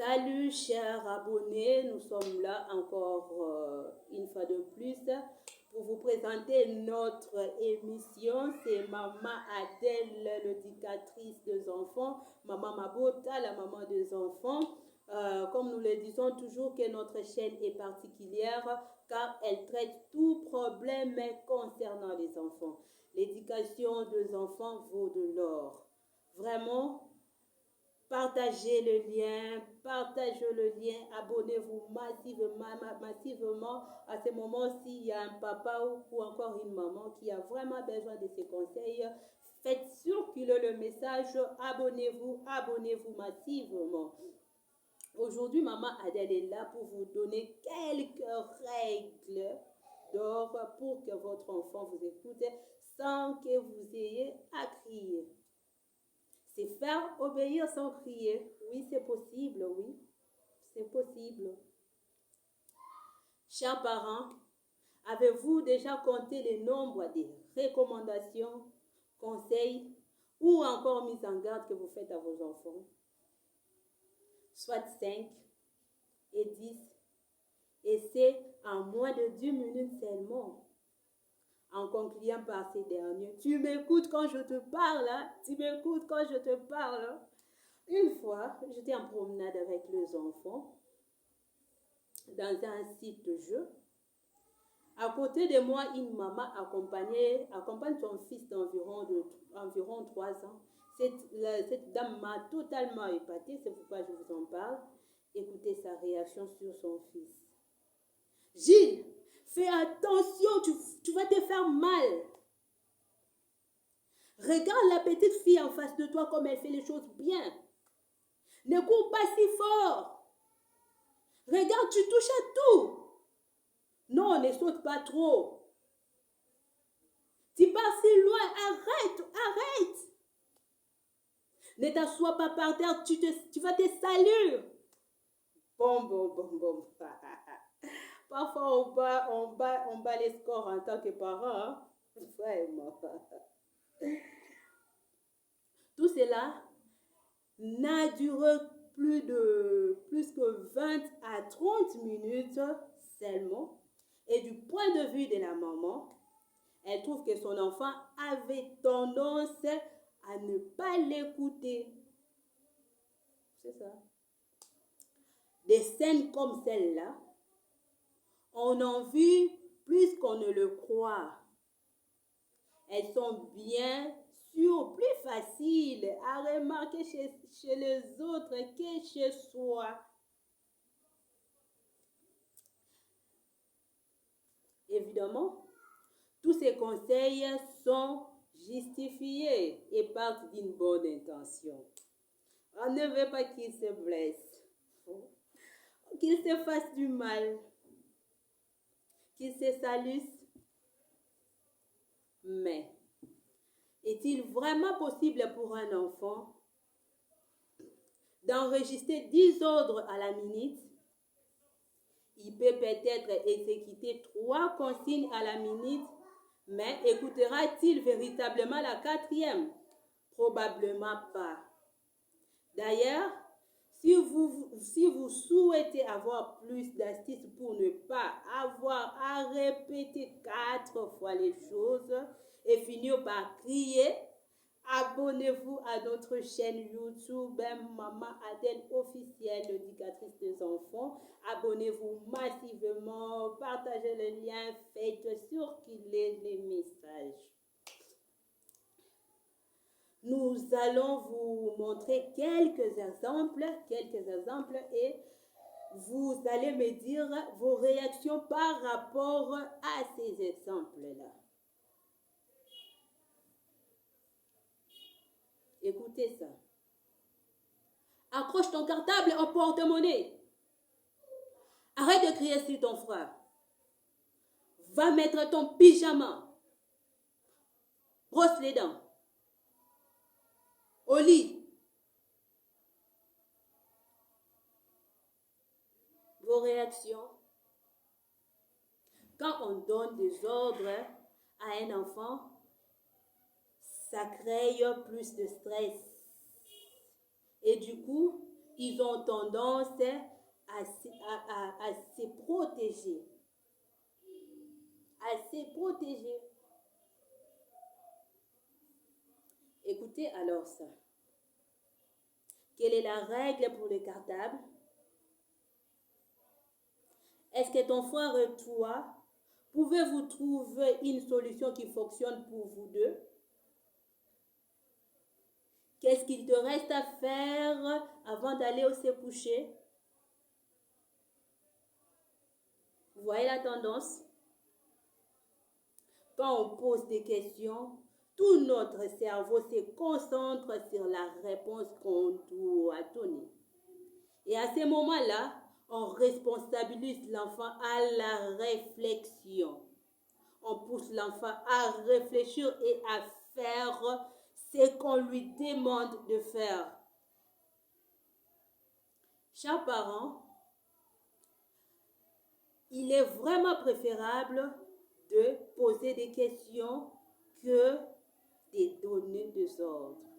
Salut chers abonnés, nous sommes là encore une fois de plus pour vous présenter notre émission. C'est Maman Adèle, l'éducatrice des enfants, Maman Mabota, la maman des enfants. Comme nous le disons toujours que notre chaîne est particulière car elle traite tout problème concernant les enfants. L'éducation des enfants vaut de l'or. Vraiment, partagez le lien, abonnez-vous massivement. À ce moment, s'il y a un papa ou encore une maman qui a vraiment besoin de ces conseils, faites circuler le message, abonnez-vous massivement. Aujourd'hui, Maman Adèle est là pour vous donner quelques règles d'or pour que votre enfant vous écoute sans que vous ayez à crier. C'est faire obéir sans crier. Oui, c'est possible, oui. C'est possible. Chers parents, avez-vous déjà compté le nombre de recommandations, conseils ou encore mises en garde que vous faites à vos enfants? Soit 5 et 10. Et c'est en moins de 10 minutes seulement. En concluant par ces derniers, tu m'écoutes quand je te parle, hein? Tu m'écoutes quand je te parle. Une fois, j'étais en promenade avec les enfants dans un site de jeu. À côté de moi, une maman accompagne son fils d'environ 3 ans. Cette dame m'a totalement épatée, c'est pourquoi je vous en parle. Écoutez sa réaction sur son fils. Gilles, fais attention, tu vas te faire mal. Regarde la petite fille en face de toi comme elle fait les choses bien. Ne cours pas si fort. Regarde, tu touches à tout. Non, ne saute pas trop. Tu pars si loin, arrête. Ne t'assois pas par terre, tu vas te salir. Bon. Parfois, on bat les scores en tant que parent. Hein? Vraiment. Tout cela n'a duré plus que 20 à 30 minutes seulement. Et du point de vue de la maman, elle trouve que son enfant avait tendance à ne pas l'écouter. C'est ça. Des scènes comme celle-là, on en vit plus qu'on ne le croit. Elles sont bien sûr plus faciles à remarquer chez les autres que chez soi. Évidemment, tous ces conseils sont justifiés et partent d'une bonne intention. On ne veut pas qu'il se blesse, qu'il se fasse du mal, qu'il se salisse. Mais est-il vraiment possible pour un enfant d'enregistrer 10 ordres à la minute? Il peut peut-être exécuter 3 consignes à la minute, mais écoutera-t-il véritablement la 4e? Probablement pas. D'ailleurs, si vous souhaitez avoir plus d'astuces pour ne pas avoir à répéter 4 fois les choses et finir par crier, abonnez-vous à notre chaîne YouTube Maman Adèle officielle, l'éducatrice des enfants. Abonnez-vous massivement, partagez le lien, faites circuler les messages. Nous allons vous montrer quelques exemples et vous allez me dire vos réactions par rapport à ces exemples-là. Écoutez ça. Accroche ton cartable en porte-monnaie. Arrête de crier sur ton frère. Va mettre ton pyjama. Brosse les dents. Au lit. Vos réactions. Quand on donne des ordres à un enfant, ça crée plus de stress. Et du coup, ils ont tendance à se protéger. À se protéger. Écoutez alors ça. Quelle est la règle pour le cartable? Est-ce que ton frère et toi, pouvez-vous trouver une solution qui fonctionne pour vous deux? Qu'est-ce qu'il te reste à faire avant d'aller se coucher? Vous voyez la tendance? Quand on pose des questions, tout notre cerveau se concentre sur la réponse qu'on doit donner. Et à ce moment-là, on responsabilise l'enfant à la réflexion. On pousse l'enfant à réfléchir et à faire ce qu'on lui demande de faire. Chers parents, il est vraiment préférable de poser des questions que de donner des ordres.